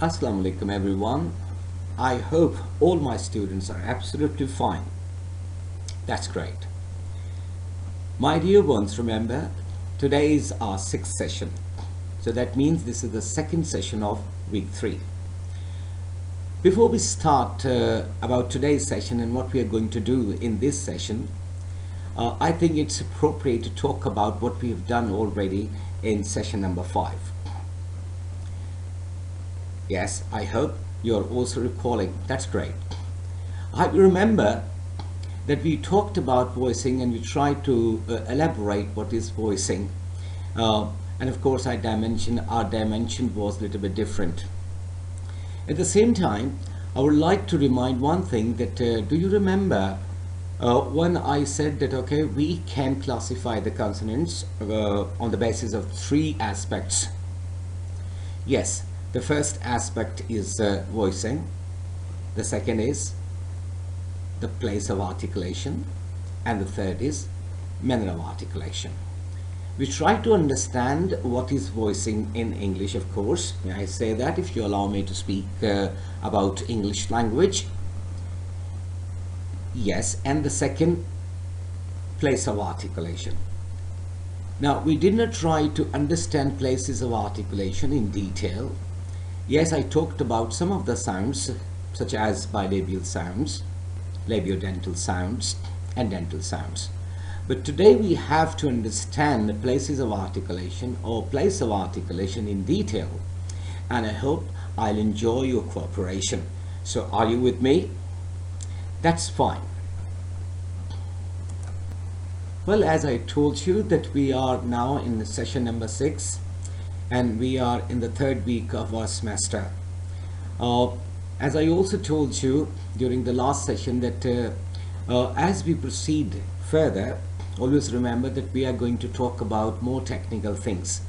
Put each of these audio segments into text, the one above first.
Assalamu alaikum everyone. I hope all my students are absolutely fine. That's great. My dear ones, remember today is our sixth session. So that means this is the second session of week 3. Before we start about today's session and what we are going to do in this session, I think it's appropriate to talk about what we have done already in session number 5. Yes, I hope you're also recalling. That's great. I remember that we talked about voicing and we tried to elaborate what is voicing. And of course, our dimension was a little bit different. At the same time, I would like to remind one thing that do you remember when I said that, okay, we can classify the consonants on the basis of 3 aspects? Yes. The first aspect is voicing. The second is the place of articulation. And the third is manner of articulation. We try to understand what is voicing in English, of course. May I say that, if you allow me to speak about English language? Yes, and the second, place of articulation. Now, we did not try to understand places of articulation in detail. Yes, I talked about some of the sounds, such as bilabial sounds, labiodental sounds, and dental sounds. But today we have to understand the places of articulation or place of articulation in detail. And I hope I'll enjoy your cooperation. So are you with me? That's fine. Well, as I told you that we are now in the session number 6. And we are in the 3rd week of our semester. As I also told you during the last session that as we proceed further, always remember that we are going to talk about more technical things.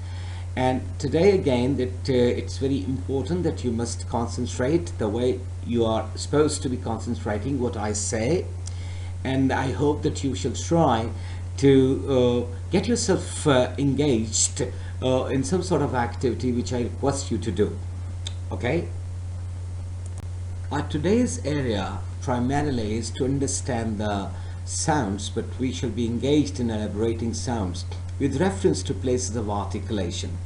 And today again that it's very important that you must concentrate the way you are supposed to be concentrating what I say. And I hope that you shall try to get yourself engaged in some sort of activity which I request you to do. Okay? Today's area primarily is to understand the sounds, but we shall be engaged in elaborating sounds with reference to places of articulation.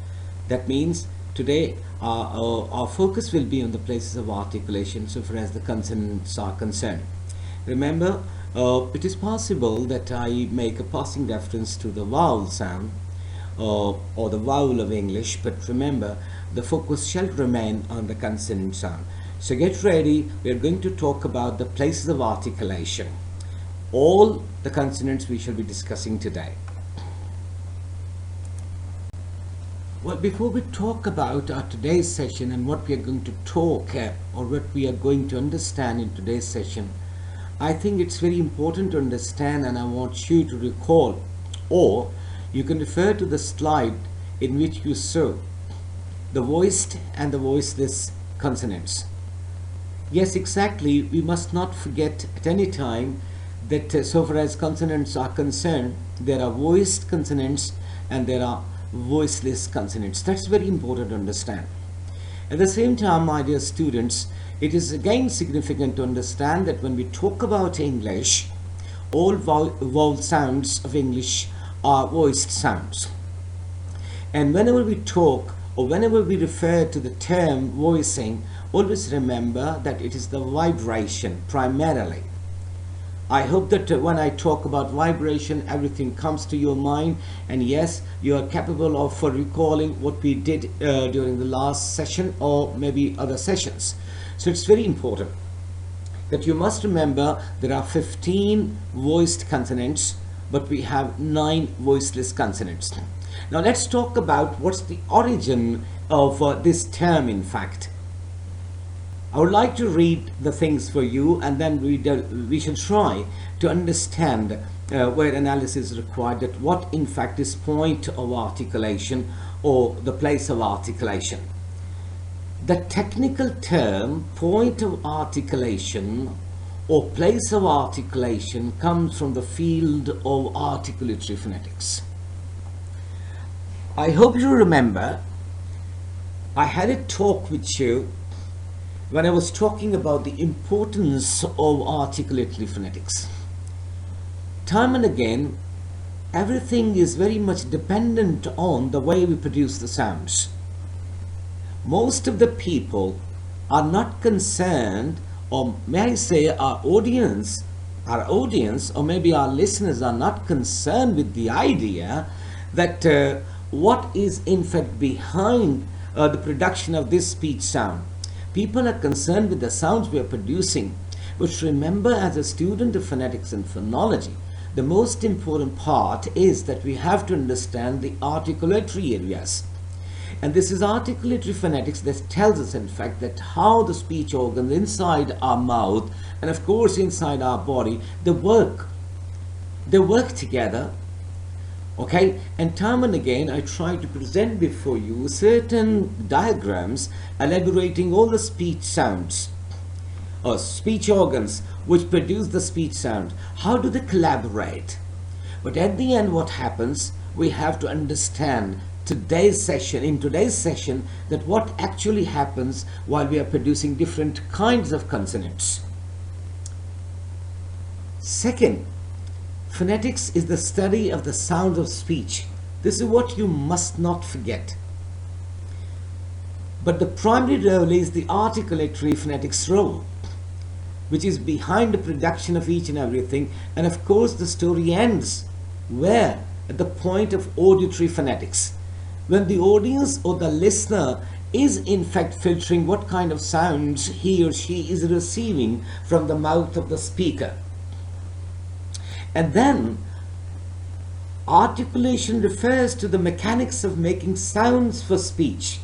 That means today our focus will be on the places of articulation so far as the consonants are concerned. Remember, it is possible that I make a passing reference to the vowel sound or the vowel of English, but remember the focus shall remain on the consonant sound. So get ready, we are going to talk about the places of articulation, all the consonants we shall be discussing today. Well, before we talk about our today's session and what we are going to talk or what we are going to understand in today's session, I think it's very important to understand, and I want you to recall, or you can refer to the slide in which you saw the voiced and the voiceless consonants. Yes, exactly. We must not forget at any time that so far as consonants are concerned, there are voiced consonants and there are voiceless consonants. That's very important to understand. At the same time, my dear students, it is again significant to understand that when we talk about English, all vowel sounds of English are voiced sounds. And whenever we talk or whenever we refer to the term voicing, always remember that it is the vibration primarily. I hope that when I talk about vibration, everything comes to your mind, and yes, you are capable of recalling what we did during the last session or maybe other sessions. So it's very important that you must remember there are 15 voiced consonants, but we have 9 voiceless consonants. Now let's talk about what's the origin of this term. In fact, I would like to read the things for you, and then we shall try to understand where analysis is required, that what in fact is point of articulation or the place of articulation. The technical term point of articulation or place of articulation comes from the field of articulatory phonetics. I hope you remember I had a talk with you when I was talking about the importance of articulatory phonetics. Time and again, everything is very much dependent on the way we produce the sounds. Most of the people are not concerned, or may I say our audience, or maybe our listeners are not concerned with the idea that what is in fact behind the production of this speech sound. People are concerned with the sounds we are producing. But remember, as a student of phonetics and phonology, the most important part is that we have to understand the articulatory areas. And this is articulatory phonetics that tells us, in fact, that how the speech organs inside our mouth and, of course, inside our body, they work. They work together. Okay, and time and again I try to present before you certain diagrams elaborating all the speech sounds or speech organs which produce the speech sound. How do they collaborate? But at the end, what happens, we have to understand in today's session, that what actually happens while we are producing different kinds of consonants. Second, phonetics is the study of the sound of speech. This is what you must not forget. But the primary role is the articulatory phonetics role, which is behind the production of each and everything. And of course, the story ends where? At the point of auditory phonetics, when the audience or the listener is in fact filtering what kind of sounds he or she is receiving from the mouth of the speaker. And then articulation refers to the mechanics of making sounds for speech.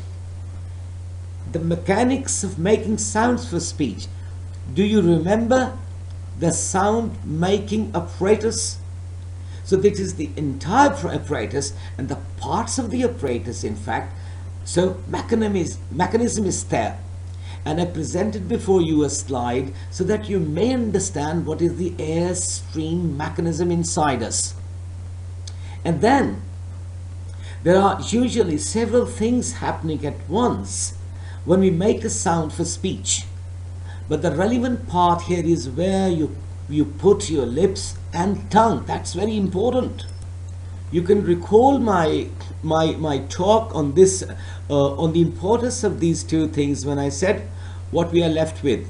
The mechanics of making sounds for speech. Do you remember the sound making apparatus? So this is the entire apparatus and the parts of the apparatus, in fact. So mechanism is there. And I presented before you a slide so that you may understand what is the airstream mechanism inside us. And then there are usually several things happening at once when we make a sound for speech. But the relevant part here is where you put your lips and tongue. That's very important. You can recall my talk on this, on the importance of these two things when I said what we are left with.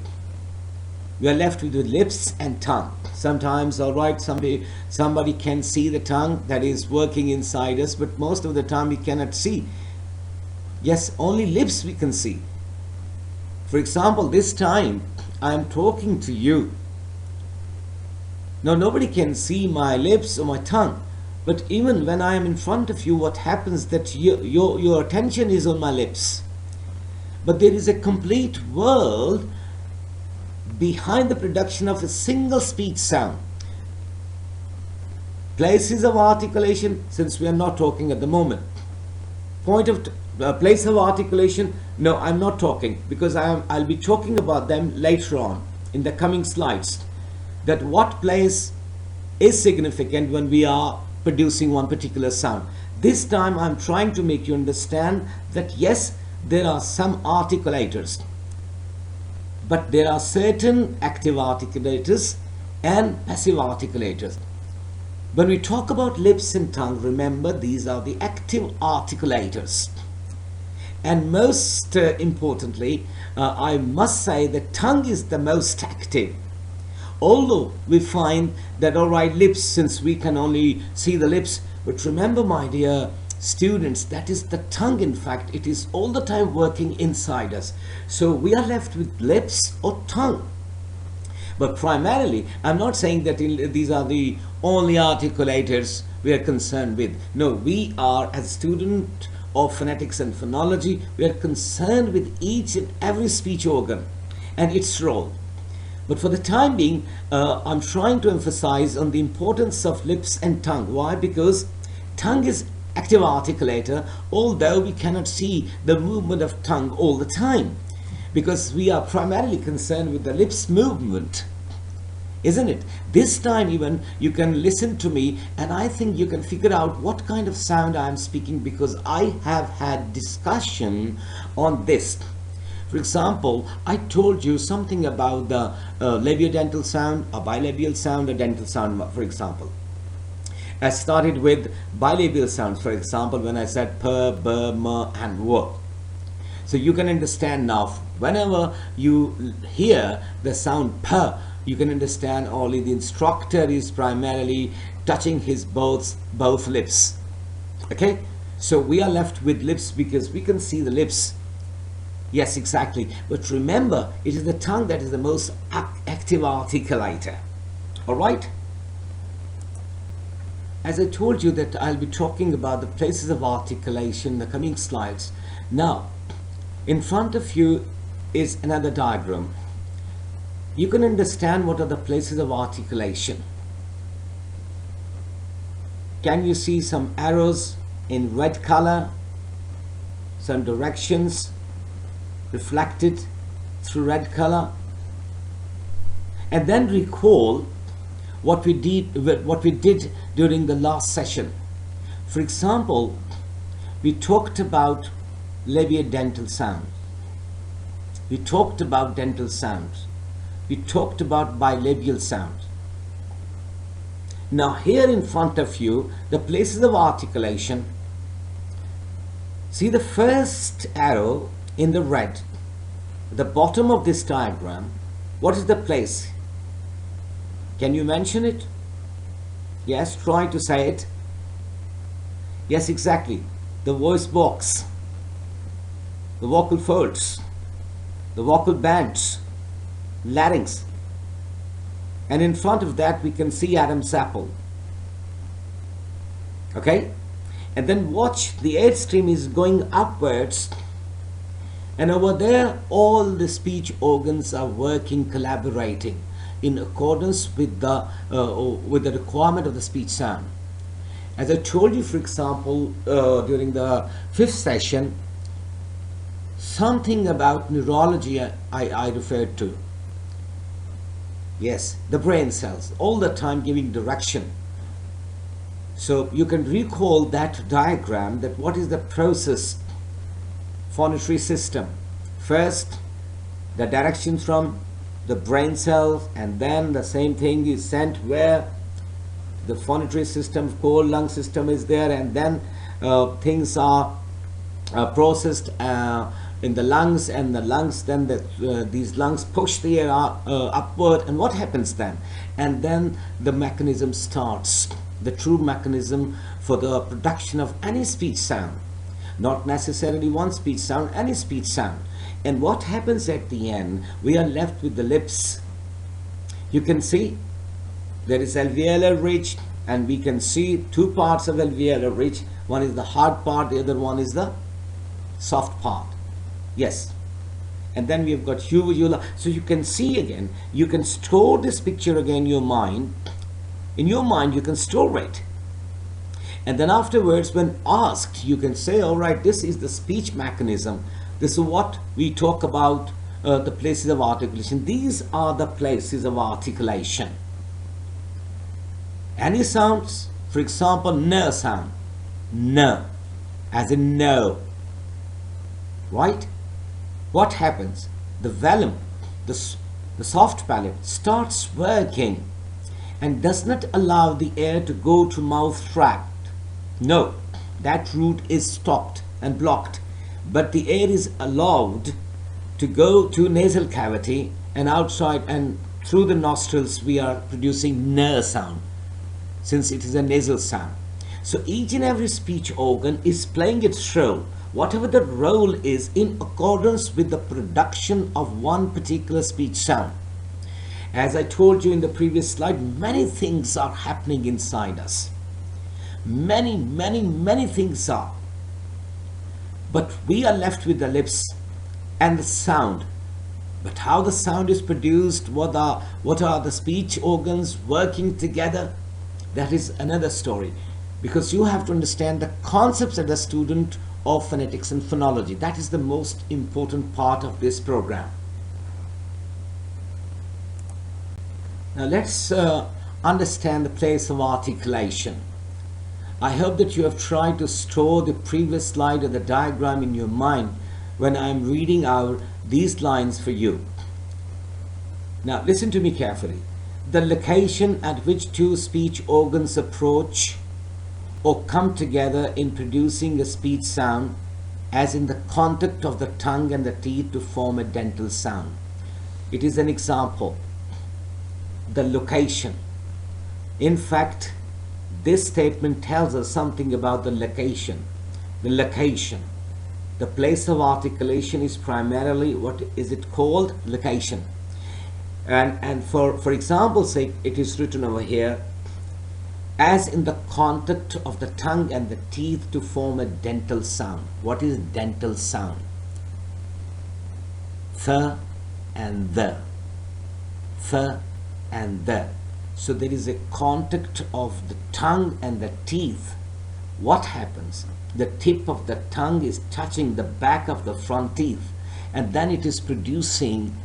We are left with the lips and tongue. Sometimes, all right, somebody can see the tongue that is working inside us, but most of the time we cannot see. Yes, only lips we can see. For example, this time I am talking to you. Now, nobody can see my lips or my tongue. But even when I am in front of you, what happens that your attention is on my lips. But there is a complete world behind the production of a single speech sound. Places of articulation, since we are not talking at the moment. Place of articulation, no, I'm not talking, because I'll be talking about them later on in the coming slides. That what place is significant when we are producing one particular sound. This time I'm trying to make you understand that yes, there are some articulators, but there are certain active articulators and passive articulators. When we talk about lips and tongue, remember these are the active articulators. And most importantly, I must say the tongue is the most active. Although we find that, all right, lips, since we can only see the lips, but remember, my dear students, that is the tongue. In fact, it is all the time working inside us. So we are left with lips or tongue. But primarily, I'm not saying that these are the only articulators we are concerned with. No, we are, as a student of phonetics and phonology, we are concerned with each and every speech organ and its role. But for the time being, I'm trying to emphasize on the importance of lips and tongue. Why? Because tongue is active articulator, although we cannot see the movement of tongue all the time, because we are primarily concerned with the lips movement, isn't it? This time even you can listen to me and I think you can figure out what kind of sound I am speaking, because I have had discussion on this. For example, I told you something about the labiodental sound, a bilabial sound, a dental sound, for example. I started with bilabial sounds, for example, when I said p, b, m, and w. So you can understand now, whenever you hear the sound p, you can understand only the instructor is primarily touching his both lips. Okay? So we are left with lips because we can see the lips. Yes, exactly. But remember, it is the tongue that is the most active articulator. All right? As I told you that I'll be talking about the places of articulation in the coming slides. Now, in front of you is another diagram. You can understand what are the places of articulation. Can you see some arrows in red color? Some directions reflected through red color? And then recall what we did during the last session. For example, we talked about labiodental sounds. We talked about dental sounds. We talked about bilabial sounds. Now here in front of you, the places of articulation. See the first arrow in the red, the bottom of this diagram. What is the place? Can you mention it? Yes, try to say it. Yes, exactly. The voice box, the vocal folds, the vocal bands, larynx. And in front of that we can see Adam's apple. Okay? And then watch, the air stream is going upwards, and over there all the speech organs are working, collaborating in accordance with the requirement of the speech sound. As I told you, for example, during the 5th session, something about neurology I referred to. Yes, the brain cells, all the time giving direction. So you can recall that diagram, that what is the process, phonatory system. First, the direction from the brain cells, and then the same thing is sent where the phonatory system, core lung system is there, and then things are processed in the lungs, and the lungs, then these lungs push the air upward, and what happens then? And then the mechanism starts, the true mechanism for the production of any speech sound, not necessarily one speech sound, any speech sound. And what happens at the end? We are left with the lips. You can see there is alveolar ridge, and we can see two parts of alveolar ridge. One is the hard part, the other one is the soft part. Yes. And then we have got uvula. So you can see again, you can store this picture again in your mind. In your mind, you can store it. And then afterwards, when asked, you can say, all right, this is the speech mechanism. This is what we talk about, the places of articulation. These are the places of articulation. Any sounds, for example, n sound, n, as in no, right? What happens? The velum, the soft palate starts working and does not allow the air to go to mouth tract. No, that route is stopped and blocked, but the air is allowed to go to nasal cavity and outside, and through the nostrils we are producing n sound, since it is a nasal sound. So each and every speech organ is playing its role, whatever the role is, in accordance with the production of one particular speech sound. As I told you in the previous slide, many things are happening inside us. Many things are. But we are left with the lips and the sound. But how the sound is produced, what are the speech organs working together, that is another story. Because you have to understand the concepts as a student of phonetics and phonology. That is the most important part of this program. Now let's understand the place of articulation. I hope that you have tried to store the previous slide of the diagram in your mind, when I'm reading out these lines for you. Now listen to me carefully. The location at which two speech organs approach or come together in producing a speech sound, as in the contact of the tongue and the teeth to form a dental sound. It is an example. The location. In fact, this statement tells us something about the location. The location. The place of articulation is primarily, what is it called? Location. And for example's sake, it is written over here, as in the contact of the tongue and the teeth to form a dental sound. What is dental sound? Th and the. Th and the. So there is a contact of the tongue and the teeth. What happens? The tip of the tongue is touching the back of the front teeth, and then it is producing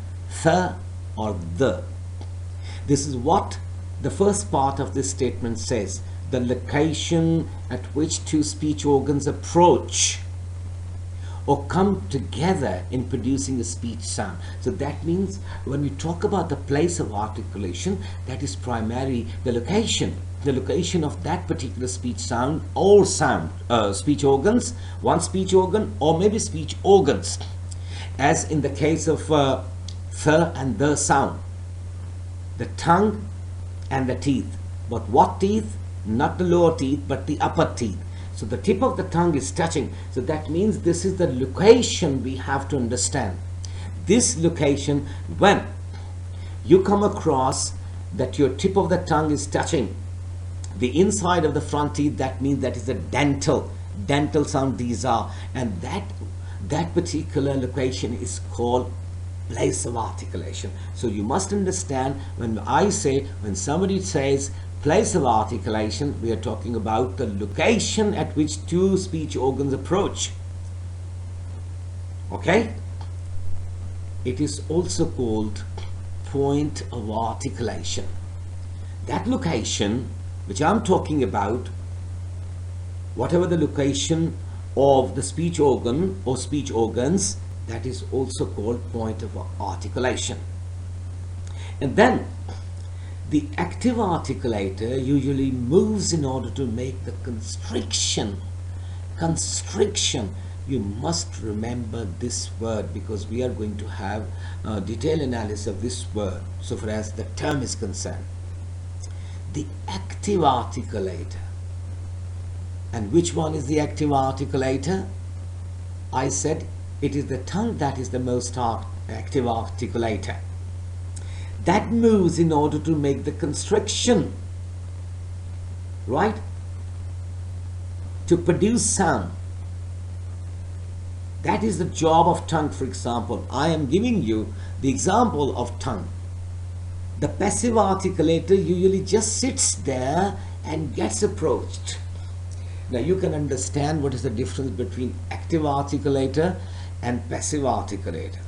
th or the. This is what the first part of this statement says. The location at which two speech organs approach or come together in producing a speech sound. So that means when we talk about the place of articulation, that is primarily the location of that particular speech sound or sound, speech organs, one speech organ or maybe speech organs, as in the case of th and the sound, the tongue and the teeth. But what teeth? Not the lower teeth, but the upper teeth. So the tip of the tongue is touching. So that means this is the location we have to understand. This location, when you come across that your tip of the tongue is touching the inside of the front teeth, that means that is a dental sound these are. And that particular location is called place of articulation. So you must understand, when somebody says place of articulation, we are talking about the location at which two speech organs approach. Okay? It is also called point of articulation. That location which I'm talking about, whatever the location of the speech organ or speech organs, that is also called point of articulation. And then the active articulator usually moves in order to make the constriction. Constriction. You must remember this word, because we are going to have a detailed analysis of this word so far as the term is concerned. The active articulator. And which one is the active articulator? I said it is the tongue that is the most active articulator. That moves in order to make the constriction, right? To produce sound. That is the job of tongue. For example, I am giving you the example of tongue. The passive articulator usually just sits there and gets approached. Now you can understand what is the difference between active articulator and passive articulator.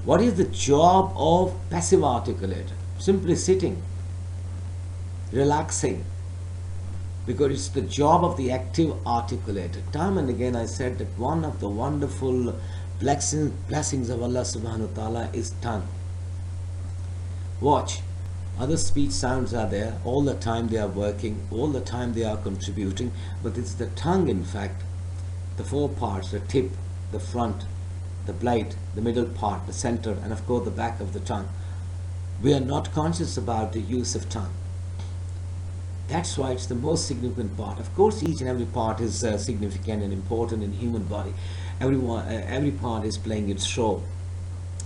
What is the job of passive articulator? Simply sitting, relaxing, because it's the job of the active articulator. Time and again I said that one of the wonderful blessings of Allah subhanahu wa ta'ala is tongue. Watch, other speech sounds are there, all the time they are working, all the time they are contributing, but it's the tongue, in fact, the four parts, the tip, the front, the blade, the middle part, the center, and of course the back of the tongue. We are not conscious about the use of tongue. That's why it's the most significant part. Of course, each and every part is significant and important in human body. Every part is playing its role.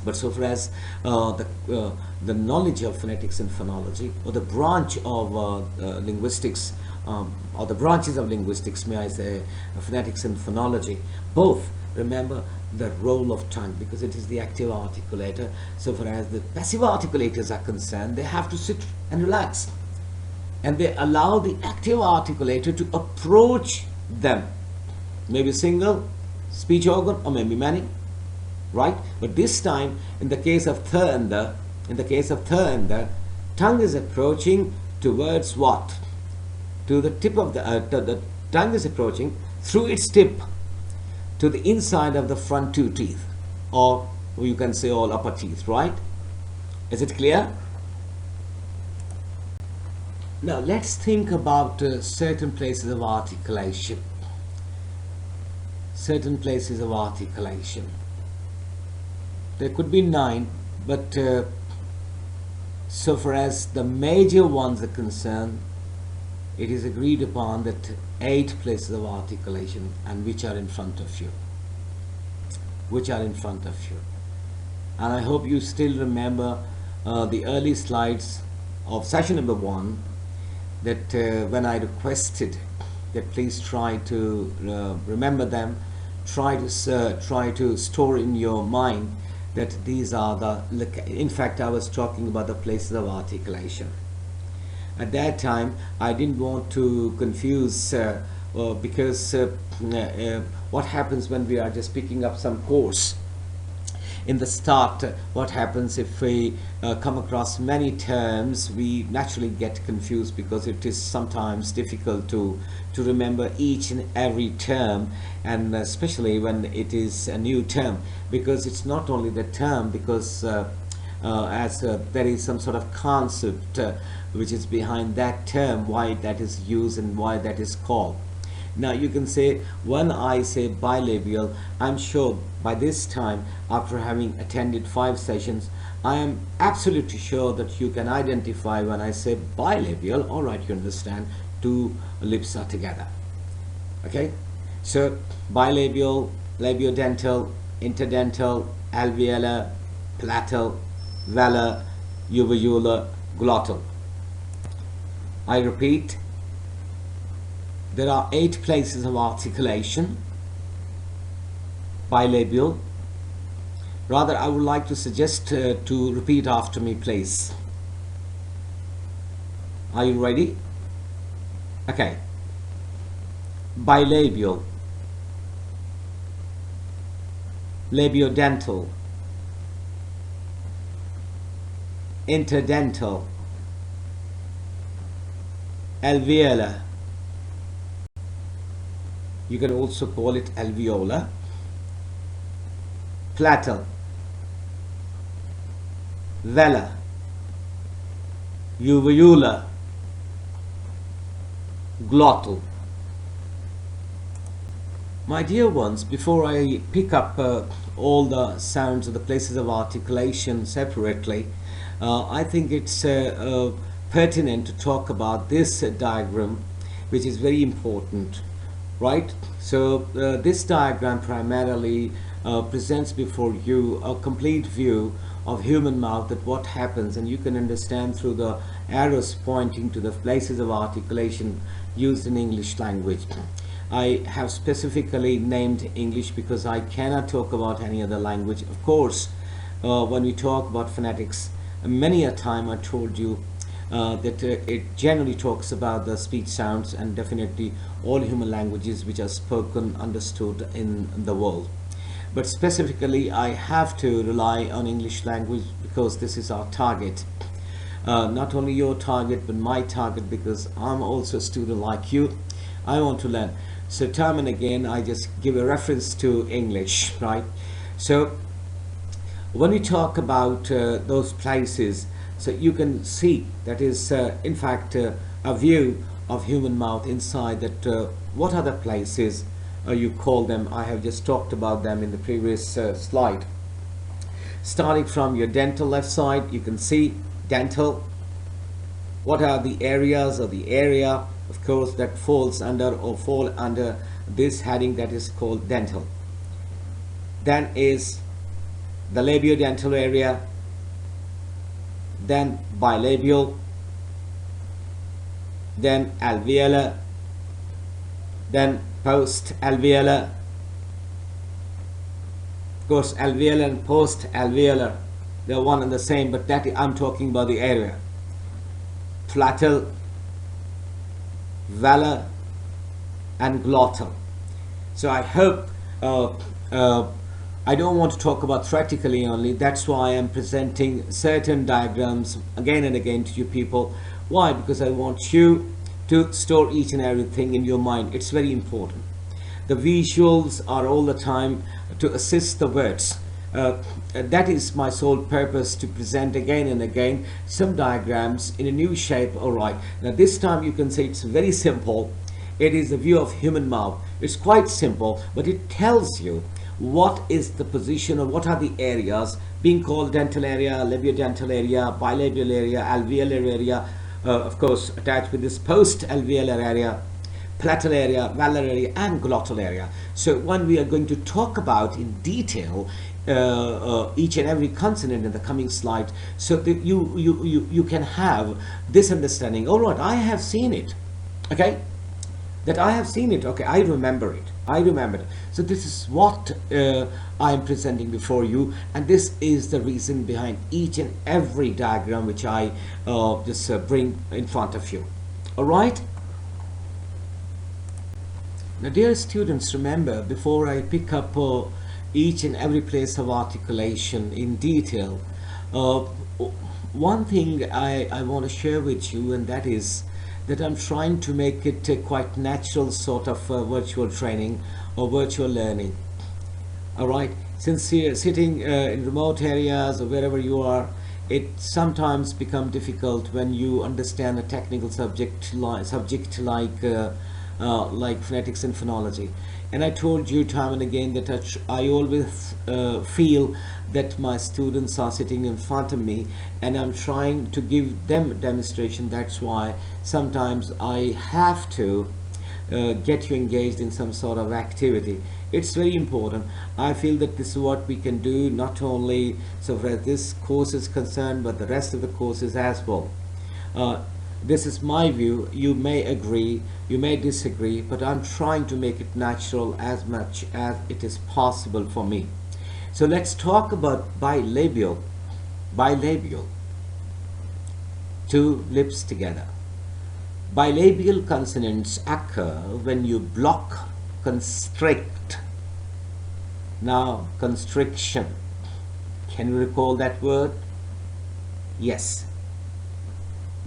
But so far as the knowledge of phonetics and phonology, or the branch of linguistics, or the branches of linguistics, may I say, phonetics and phonology, both remember the role of tongue, because it is the active articulator. So far as the passive articulators are concerned, they have to sit and relax, and they allow the active articulator to approach them, maybe single speech organ or maybe many, right? But this time, in the case of th and the, tongue is approaching towards what? To the tip of the tongue is approaching through its tip to the inside of the front two teeth, or you can say all upper teeth, right? Is it clear? Now let's think about certain places of articulation. Certain places of articulation. There could be 9, but so far as the major ones are concerned, it is agreed upon that 8 places of articulation, and which are in front of you. And I hope you still remember the early slides of session number 1, that when I requested that please try to remember them, try to store in your mind that these are the, in fact I was talking about the places of articulation. At that time I didn't want to confuse because what happens when we are just picking up some course in the start, what happens if we come across many terms, we naturally get confused because it is sometimes difficult to remember each and every term, and especially when it is a new term, because it's not only the term, because there is some sort of concept which is behind that term, why that is used and why that is called. Now you can say, when I say bilabial, I'm sure by this time, after having attended 5 sessions, I am absolutely sure that you can identify when I say bilabial. All right, you understand, 2 lips are together. Okay, so bilabial, labiodental, interdental, alveolar, palatal, velar, uvular, glottal. I repeat, there are 8 places of articulation. Bilabial. Rather, I would like to suggest to repeat after me, please. Are you ready? Okay. Bilabial, labiodental, interdental, alveolar. You can also call it alveolar, palatal, velar, uvular, glottal. My dear ones, before I pick up all the sounds of the places of articulation separately, I think it's pertinent to talk about this diagram, which is very important. Right, so this diagram primarily presents before you a complete view of human mouth, that what happens, and you can understand through the arrows pointing to the places of articulation used in English language. I have specifically named English because I cannot talk about any other language. Of course, when we talk about phonetics, many a time I told you that it generally talks about the speech sounds, and definitely all human languages which are spoken, understood in the world. But specifically I have to rely on English language because this is our target. Not only your target, but my target, because I'm also a student like you. I want to learn. So time and again I just give a reference to English, right? So when we talk about those places, so you can see that is in fact a view of human mouth inside, that what other places you call them. I have just talked about them in the previous slide. Starting from your dental left side, you can see dental. What are the areas, or the area, of course, that falls under or fall under this heading, that is called dental. Then is the labiodental area, then bilabial, then alveolar, then post-alveolar. Of course, alveolar and post-alveolar, they're one and the same, but that I'm talking about the area. Palatal, velar, and glottal. So I hope I don't want to talk about theoretically only. That's why I'm presenting certain diagrams again and again to you people. Why? Because I want you to store each and everything in your mind. It's very important. The visuals are all the time to assist the words. That is my sole purpose, to present again and again some diagrams in a new shape. All right, now this time you can say it's very simple. It is a view of human mouth. It's quite simple, but it tells you what is the position, or what are the areas being called dental area, labiodental area, bilabial area, alveolar area, of course attached with this post alveolar area, palatal area, velar area, and glottal area. So when we are going to talk about in detail each and every consonant in the coming slide, so that you can have this understanding. All right, I have seen it. Okay, that I have seen it. Okay, I remember it. I remember it. So this is what I am presenting before you, and this is the reason behind each and every diagram which I just bring in front of you. All right. Now, dear students, remember, before I pick up each and every place of articulation in detail, one thing I want to share with you, and that is that I'm trying to make it a quite natural sort of virtual training or virtual learning. All right, since you're sitting in remote areas or wherever you are, it sometimes becomes difficult when you understand a technical subject like phonetics and phonology. And I told you time and again that I always feel that my students are sitting in front of me and I'm trying to give them a demonstration. That's why sometimes I have to get you engaged in some sort of activity. It's very important. I feel that this is what we can do, not only so far as this course is concerned, but the rest of the courses as well. This is my view. You may agree, you may disagree, but I'm trying to make it natural as much as it is possible for me. So let's talk about bilabial. Bilabial. Two lips together. Bilabial consonants occur when you block, constrict. Now, constriction. Can you recall that word? Yes.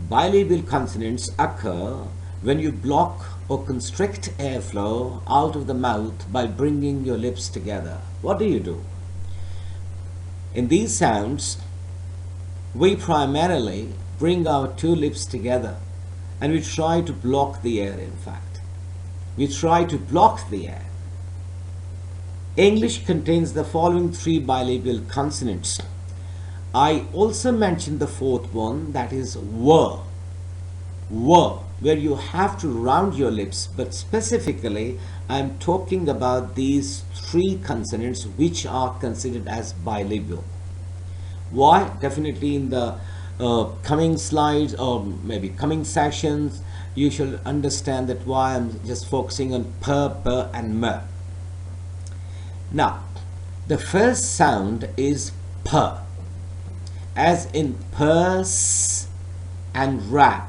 Bilabial consonants occur when you block or constrict airflow out of the mouth by bringing your lips together. What do you do? In these sounds, we primarily bring our two lips together and we try to block the air. In fact, we try to block the air. English contains the following three bilabial consonants. I also mentioned the fourth one, that is w, where you have to round your lips, but specifically I'm talking about these three consonants which are considered as bilabial. Why? Definitely in the coming slides or maybe coming sessions you should understand that why I'm just focusing on p, and m. Now, the first sound is p, as in purse and wrap.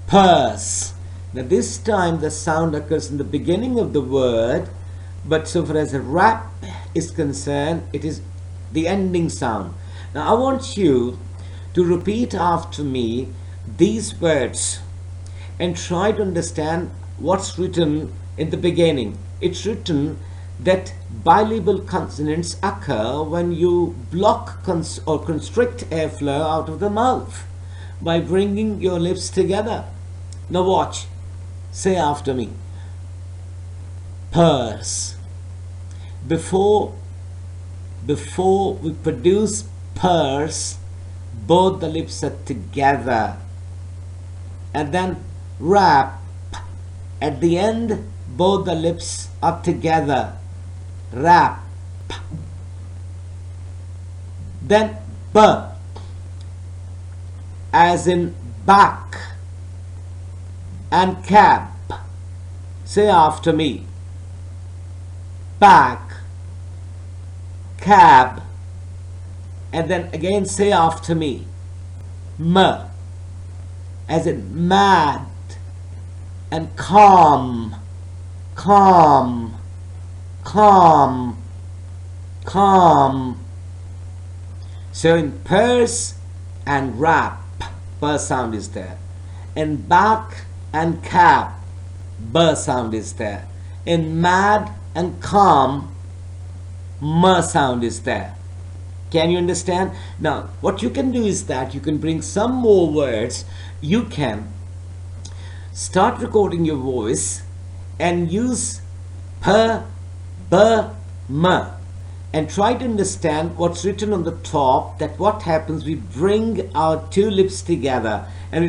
Purse. Now this time the sound occurs in the beginning of the word, but so far as a wrap is concerned, it is the ending sound. Now I want you to repeat after me these words and try to understand what's written in the beginning. It's written that bilabial consonants occur when you block or constrict airflow out of the mouth by bringing your lips together. Now watch. Say after me. Purse. Before we produce purse, both the lips are together. And then wrap. At the end, both the lips are together. Wrap. Then b, as in back, and cab. Say after me. Back, cab, and then again say after me. M, as in mad, and calm, calm, calm, calm. So in purse and wrap, purse sound is there. And back and cab, B sound is there. In mad and calm, M sound is there. Can you understand? Now, what you can do is that you can bring some more words. You can start recording your voice and use P, B, M, and try to understand what's written on the top. That what happens, we bring our two lips together and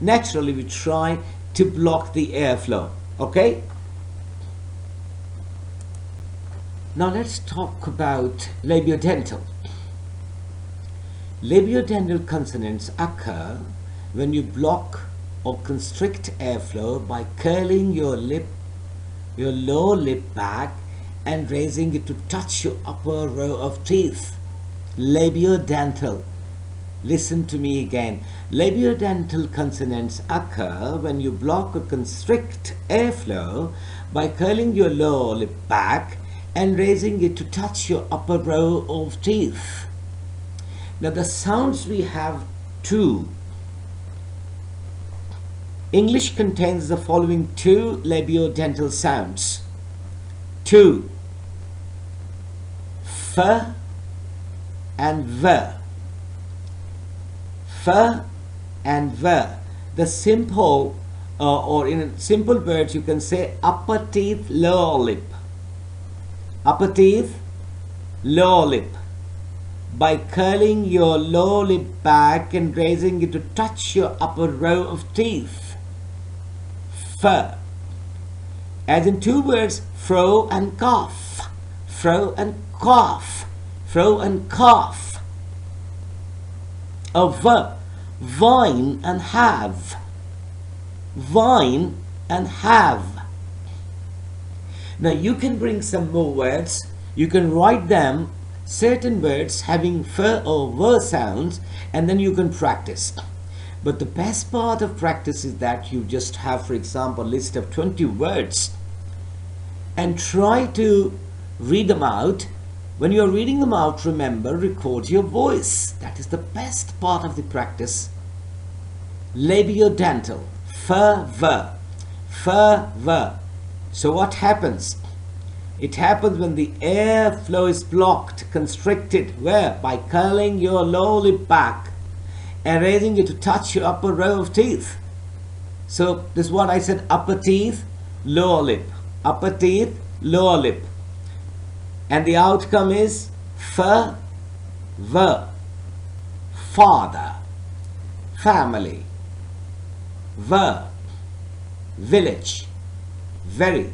naturally we try to block the airflow. Okay? Now let's talk about labiodental. Labiodental consonants occur when you block or constrict airflow by curling your lower lip back and raising it to touch your upper row of teeth. Labiodental. Listen to me again. Labiodental consonants occur when you block or constrict airflow by curling your lower lip back and raising it to touch your upper row of teeth. Now the sounds we have two. English contains the following two labiodental sounds. Two. F and V. F and V. The simple, or in simple words, you can say upper teeth, lower lip. Upper teeth, lower lip. By curling your lower lip back and raising it to touch your upper row of teeth. F. As in two words, fro and cough. Fro and cough. Fro and cough. A V. Vine and have. Vine and have. Now you can bring some more words. You can write them, certain words having f or v sounds, and then you can practice. But the best part of practice is that you just have, for example, a list of 20 words and try to read them out. When you are reading them out, remember, record your voice. That is the best part of the practice. Labiodental. F, V. F, V. So what happens? It happens when the airflow is blocked, constricted. Where? By curling your lower lip back and raising it to touch your upper row of teeth. So this is what I said: upper teeth, lower lip. Upper teeth, lower lip. And the outcome is F, V. Father, family. V, village, very.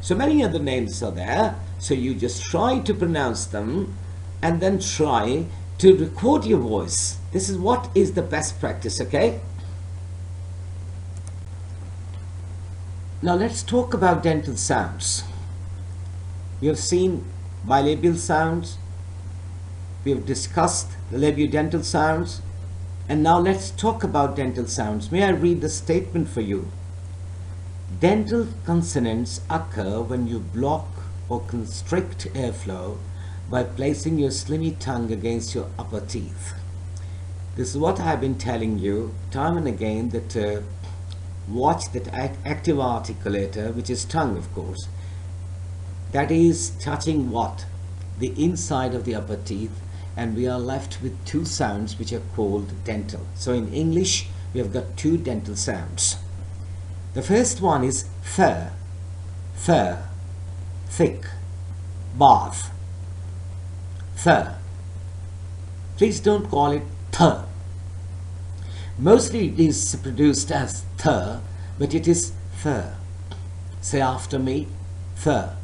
So many other names are there. So you just try to pronounce them and then try to record your voice. This is what is the best practice, okay? Now let's talk about dental sounds. We have seen bilabial sounds. We have discussed the labiodental sounds. And now let's talk about dental sounds. May I read the statement for you? Dental consonants occur when you block or constrict airflow by placing your slimy tongue against your upper teeth. This is what I've been telling you time and again, that watch that active articulator, which is tongue, of course. That is touching what? The inside of the upper teeth, and we are left with two sounds which are called dental. So in English, we have got two dental sounds. The first one is fur, thick, bath, fur. Please don't call it th. Mostly it is produced as th, but it is fur. Say after me, fur,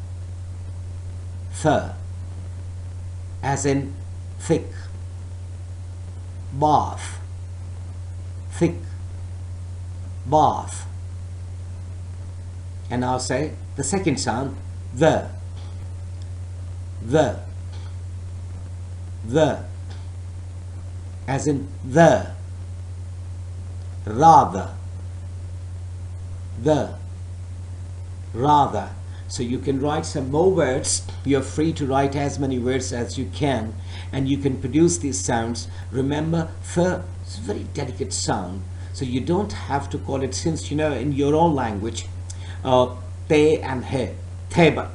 as in thick, bath, thick, bath. And now say the second sound, the, as in the, rather, the, rather. So you can write some more words. You're free to write as many words as you can, and you can produce these sounds. Remember, th is a very delicate sound, so you don't have to call it, since you know in your own language te and he, table,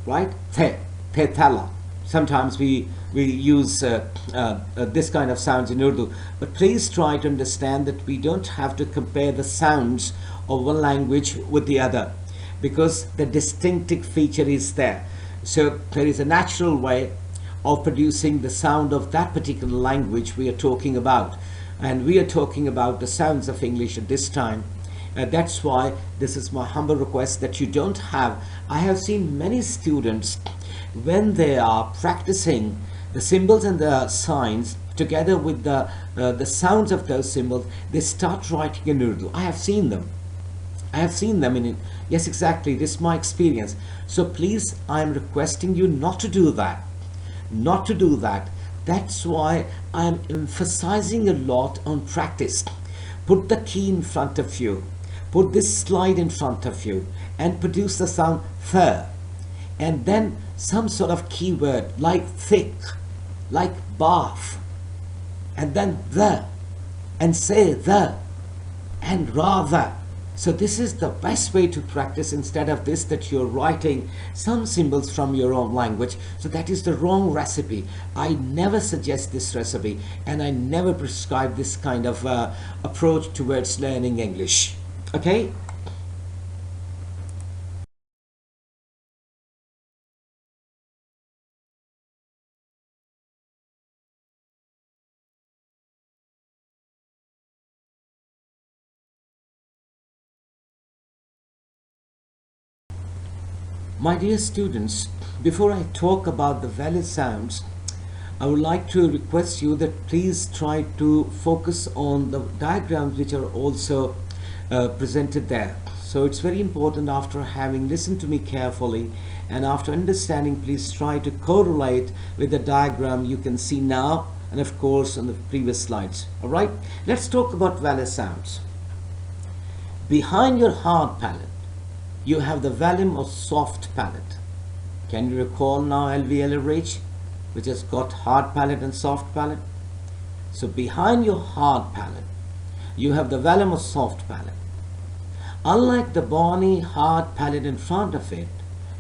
right? Te thala. Sometimes we use this kind of sounds in Urdu, but please try to understand that we don't have to compare the sounds of one language with the other, because the distinctive feature is there. So there is a natural way of producing the sound of that particular language we are talking about, and we are talking about the sounds of English at this time. That's why this is my humble request that you don't have. I have seen many students, when they are practicing the symbols and the signs together with the sounds of those symbols, they start writing in Urdu. I have seen them. I have seen them in it. Yes, exactly. This is my experience. So please, I am requesting you not to do that. Not to do that. That's why I am emphasizing a lot on practice. Put the key in front of you. Put this slide in front of you and produce the sound th. And then some sort of keyword like thick, like bath, and then the, and say the, and rather. So this is the best way to practice, instead of this that you're writing some symbols from your own language. So that is the wrong recipe. I never suggest this recipe, and I never prescribe this kind of approach towards learning English. Okay? My dear students, before I talk about the vowel sounds, I would like to request you that please try to focus on the diagrams which are also presented there. So it's very important, after having listened to me carefully and after understanding, please try to correlate with the diagram you can see now and of course on the previous slides. Alright, let's talk about vowel sounds. Behind your hard palate, you have the vellum or soft palate. Can you recall now alveolar, which has got hard palate and soft palate? So behind your hard palate, you have the vellum or soft palate. Unlike the bony hard palate in front of it,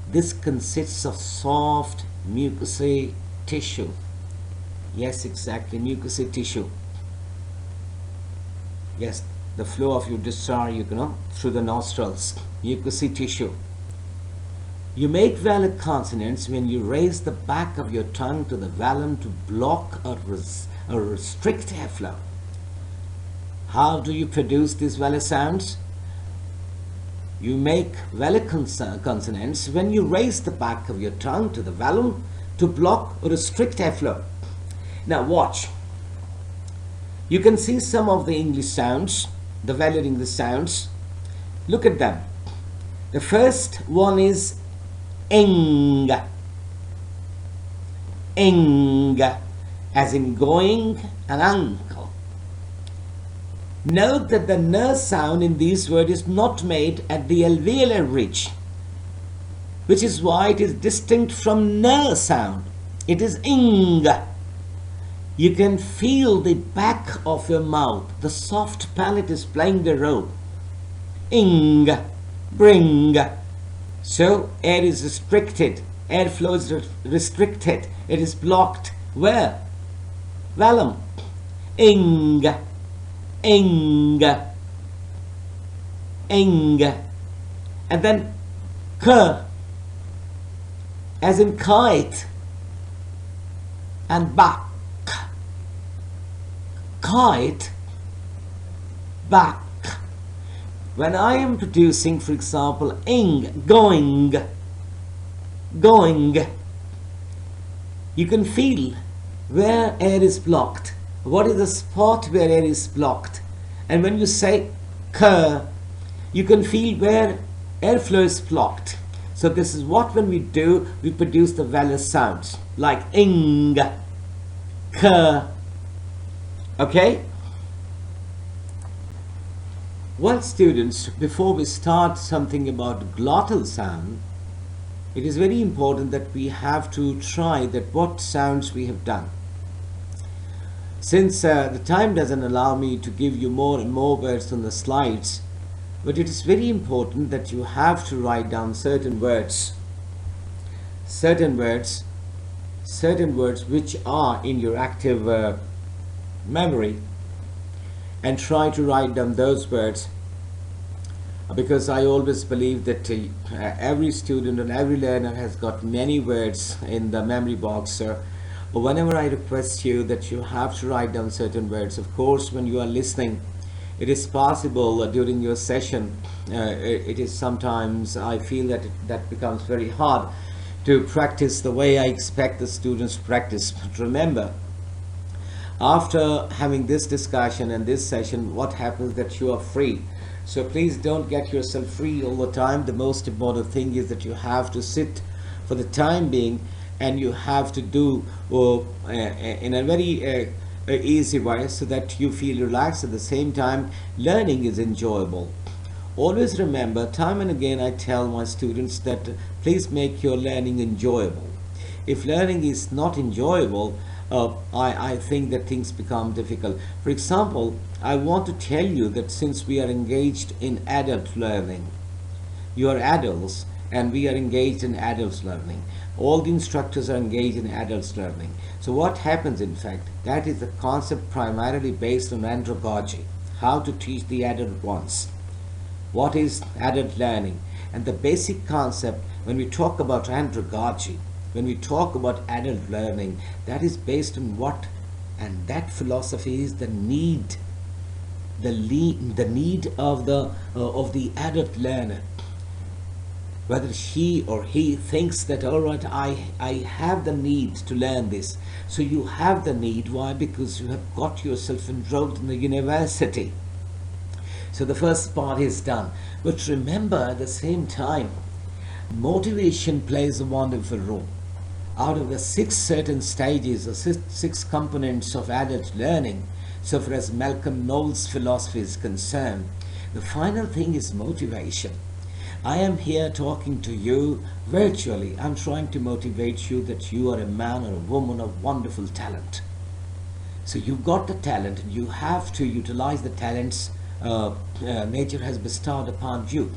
this consists of soft mucousy tissue. Yes, exactly, mucousy tissue. Yes, the flow of your discharge, you know, through the nostrils, mucousy tissue. You make vowel consonants when you raise the back of your tongue to the vellum to block or restrict airflow. How do you produce these vowel sounds? You make vowel consonants when you raise the back of your tongue to the vellum to block or restrict airflow. Now watch. You can see some of the English sounds, the vowel English sounds. Look at them. The first one is eng. Eng, as in going and uncle. Note that the n sound in this word is not made at the alveolar ridge, which is why it is distinct from n sound. It is ing. You can feel the back of your mouth. The soft palate is playing the role. Ing, bring. So air is restricted. Airflow is restricted. It is blocked. Where? Vellum. Ing, ing, ing. And then k, as in kite. And back. Kite, back. When I am producing, for example, ing, going, going, you can feel where air is blocked. What is the spot where air is blocked? And when you say k, you can feel where airflow is blocked. So this is what when we do, we produce the vowel sounds like ing, k. Okay? Well, students, before we start something about glottal sound, it is very important that we have to try that what sounds we have done. Since the time doesn't allow me to give you more and more words on the slides, But it is very important that you have to write down certain words, certain words, certain words which are in your active memory, and try to write down those words, because I always believe that every student and every learner has got many words in the memory box. So whenever I request you that you have to write down certain words, of course when you are listening, it is possible during your session, it is sometimes I feel that that becomes very hard to practice the way I expect the students to practice. But remember, after having this discussion and this session, what happens that you are free. So please don't get yourself free all the time. The most important thing is that you have to sit for the time being, and you have to do in a very easy way, so that you feel relaxed. At the same time, learning is enjoyable. Always remember, time and again I tell my students that please make your learning enjoyable. If learning is not enjoyable, I think that things become difficult. For example, I want to tell you that since we are engaged in adult learning, you are adults and we are engaged in adults learning. All the instructors are engaged in adults learning. So what happens, in fact, that is the concept primarily based on andragogy, how to teach the adult ones. What is adult learning? And the basic concept when we talk about andragogy, when we talk about adult learning, that is based on what? And that philosophy is the need, the need of the adult learner. Whether she or he thinks that, all right, I have the need to learn this. So you have the need. Why? Because you have got yourself enrolled in the university. So the first part is done. But remember, at the same time, motivation plays a wonderful role. Out of the 6 certain stages or 6 components of adult learning, so far as Malcolm Knowles' philosophy is concerned, the final thing is motivation. I am here talking to you virtually. I'm trying to motivate you that you are a man or a woman of wonderful talent. So you've got the talent and you have to utilize the talents nature has bestowed upon you.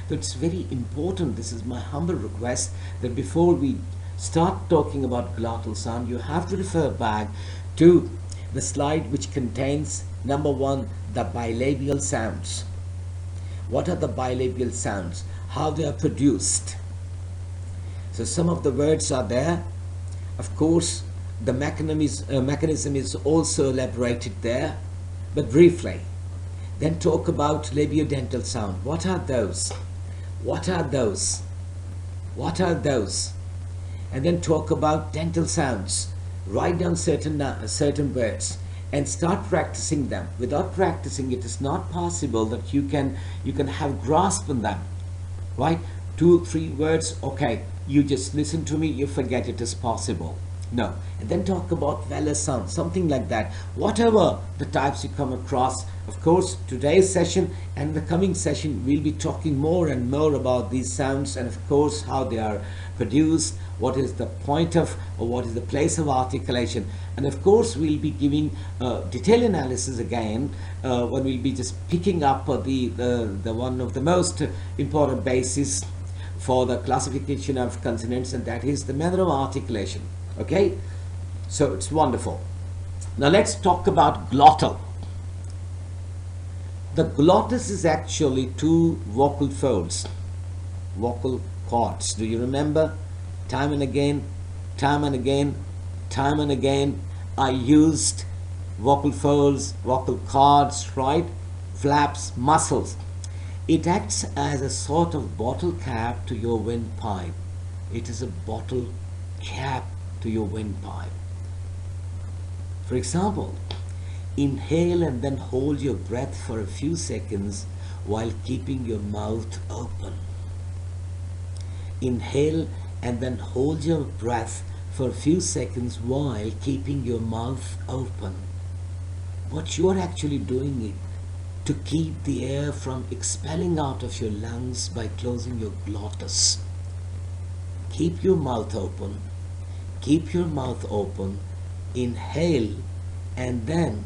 So it's very important, this is my humble request, that before we start talking about glottal sound, you have to refer back to the slide which contains number 1, the bilabial sounds. What are the bilabial sounds? How they are produced. So some of the words are there. Of course, the mechanism is also elaborated there, but briefly. Then talk about labiodental sound. What are those? What are those? What are those? And then talk about dental sounds. Write down certain words and start practicing them. Without practicing, it is not possible that you can have grasp on them. Right? 2, 3 words, okay, you just listen to me, you forget it is possible. No. And then talk about vowel sound, something like that. Whatever the types you come across. Of course, today's session and the coming session, we'll be talking more and more about these sounds, and of course how they are produced, what is the point of, or what is the place of articulation. And of course we'll be giving detailed analysis again when we'll be just picking up the one of the most important basis for the classification of consonants, and that is the manner of articulation. Okay, so it's wonderful. Now let's talk about glottal. The glottis is actually 2 vocal folds, vocal cords. Do you remember? Time and again, time and again, time and again, I used vocal folds, vocal cords, right? Flaps, muscles. It acts as a sort of bottle cap to your windpipe. It is a bottle cap to your windpipe. For example, inhale and then hold your breath for a few seconds while keeping your mouth open. Inhale and then hold your breath for a few seconds while keeping your mouth open. What you are actually doing is to keep the air from expelling out of your lungs by closing your glottis. Keep your mouth open. Keep your mouth open. Inhale and then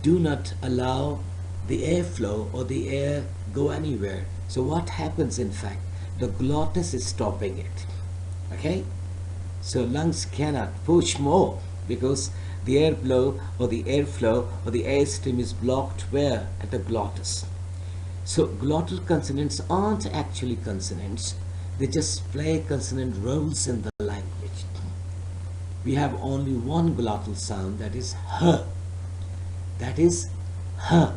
do not allow the airflow or the air go anywhere. So what happens in fact? The glottis is stopping it. Okay? So lungs cannot push more because the airflow or the airstream is blocked where? At the glottis. So glottal consonants aren't actually consonants. They just play consonant roles in the language. We have only one glottal sound, that is h. That is h.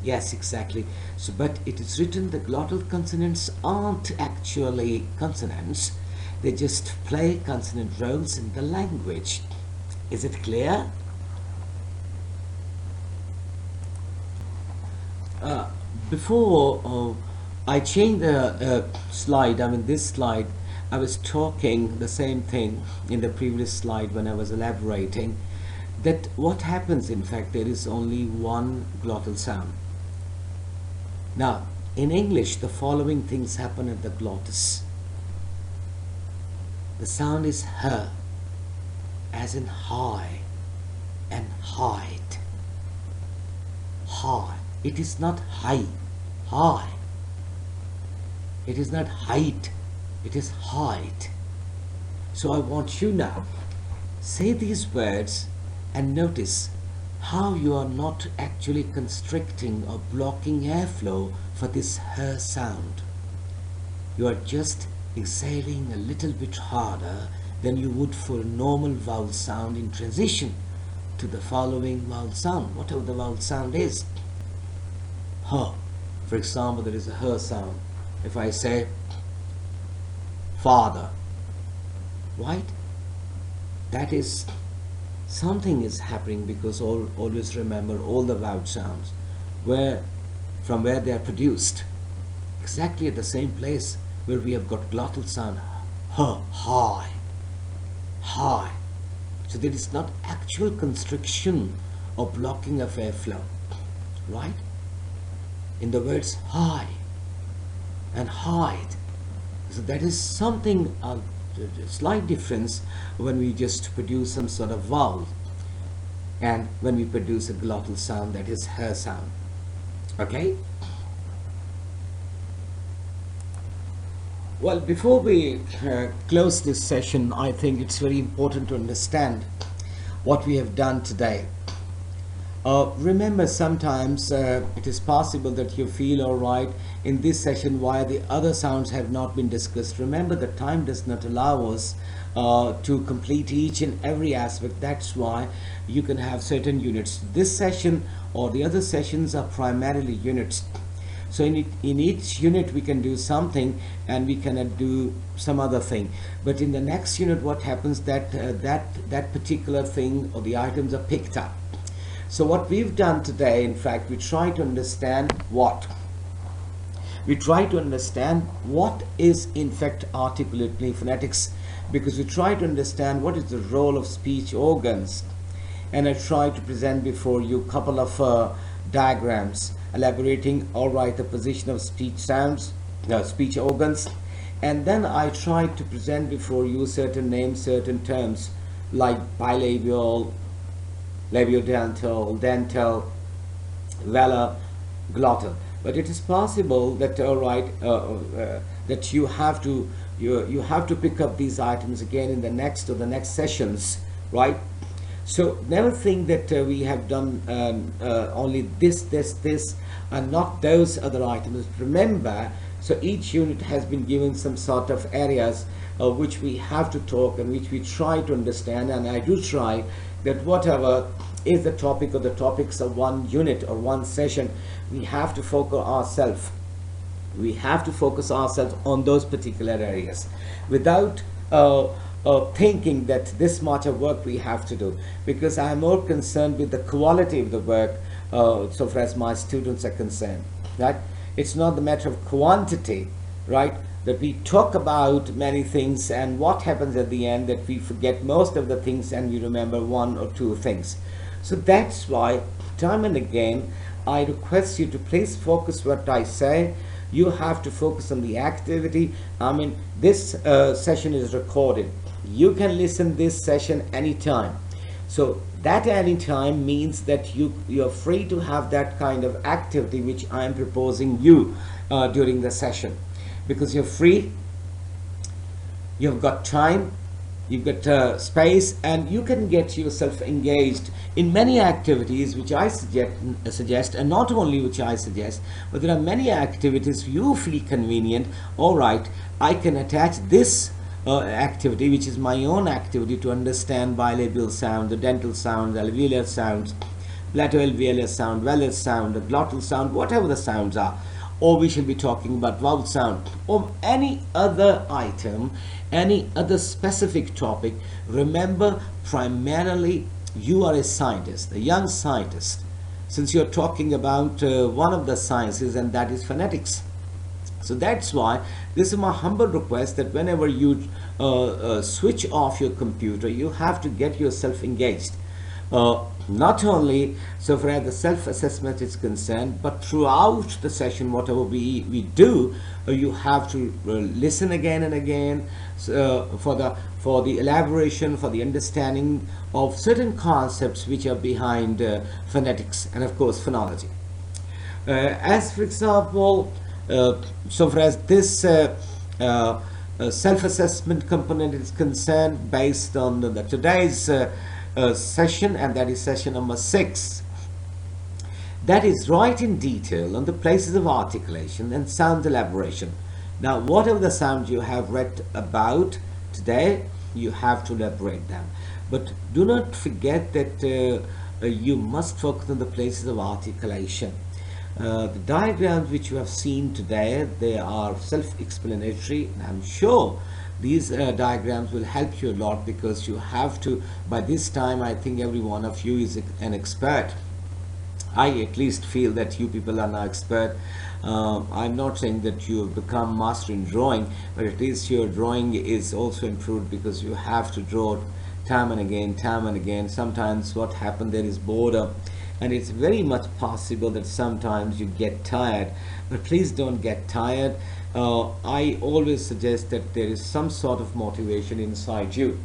Yes, exactly. So, but it is written the glottal consonants aren't actually consonants. They just play consonant roles in the language. Is it clear? Before I change the slide, I mean this slide, I was talking the same thing in the previous slide when I was elaborating that what happens in fact, there is only one glottal sound. Now in English the following things happen at the glottis. The sound is h, as in high and height. High. It is not high. High. It is not height. It is height. So I want you now, say these words and notice how you are not actually constricting or blocking airflow for this h sound. You are just exhaling a little bit harder than you would for a normal vowel sound in transition to the following vowel sound, whatever the vowel sound is. H. For example, there is a h sound. If I say father, right? That is, something is happening because always remember all the vowel sounds from where they are produced. Exactly at the same place where we have got glottal sound, h, high, high. So there is not actual constriction or blocking of airflow, right? In the words high and height. So that is something, a slight difference when we just produce some sort of vowel and when we produce a glottal sound, that is h sound. Okay? Well, before we close this session, I think it's very important to understand what we have done today. Remember, sometimes it is possible that you feel all right in this session why the other sounds have not been discussed. Remember, the time does not allow us to complete each and every aspect. That's why you can have certain units. This session or the other sessions are primarily units. So in each unit we can do something and we cannot do some other thing. But in the next unit what happens that that particular thing or the items are picked up. So what we've done today, in fact, we try to understand what? We try to understand what is in fact articulate phonetics, because we try to understand what is the role of speech organs. And I try to present before you a couple of diagrams elaborating all right the position of speech sounds, speech organs, and then I try to present before you certain names, certain terms like bilabial, labiodental, dental, velar, glottal. But it is possible that all right that you have to pick up these items again in the next or the next sessions, right? So never think that we have done only this and not those other items. Remember, so each unit has been given some sort of areas which we have to talk and which we try to understand, and I do try that whatever is the topic or the topics of one unit or one session, we have to focus ourselves. We have to focus ourselves on those particular areas without thinking that this much of work we have to do, because I am more concerned with the quality of the work so far as my students are concerned, right? It's not the matter of quantity, right? That we talk about many things and what happens at the end that we forget most of the things and we remember one or two things. So that's why time and again I request you to please focus what I say. You have to focus on the activity. I mean, this session is recorded. You can listen this session anytime. So that anytime means that you're free to have that kind of activity which I'm proposing you during the session, because you're free, you've got time, you've got space, and you can get yourself engaged in many activities which I suggest, and not only which I suggest, but there are many activities you feel convenient. All right, I can attach this activity, which is my own activity, to understand bilabial sound, the dental sound, the alveolar sounds, plateau-alveolar sound, velar sound, the glottal sound, whatever the sounds are. Or we shall be talking about vowel sound, or any other item, any other specific topic. Remember, primarily you are a scientist, a young scientist, since you're talking about one of the sciences, and that is phonetics. So that's why this is my humble request, that whenever you switch off your computer, you have to get yourself engaged. Not only so far as the self-assessment is concerned, but throughout the session, whatever we do, you have to listen again and again for the elaboration, for the understanding of certain concepts which are behind phonetics and of course phonology. As for example, so far as this self-assessment component is concerned, based on the today's session, and that is session number 6, that is right in detail on the places of articulation and sound elaboration. Now, whatever the sound you have read about today, you have to elaborate them, but do not forget that you must focus on the places of articulation. The diagrams which you have seen today, they are self-explanatory, and I'm sure these diagrams will help you a lot, because you have to, by this time, I think every one of you is an expert. I at least feel that you people are now expert. I'm not saying that you have become master in drawing, but at least your drawing is also improved, because you have to draw time and again, time and again. Sometimes what happens, there is boredom, and it's very much possible that sometimes you get tired, but please don't get tired. I always suggest that there is some sort of motivation inside you,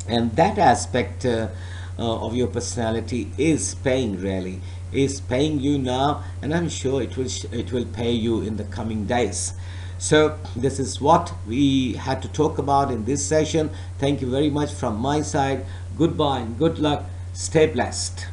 and that aspect of your personality is paying, really is paying you now, and I'm sure it will pay you in the coming days. So this is what we had to talk about in this session. Thank you very much from my side. Goodbye and good luck. Stay blessed.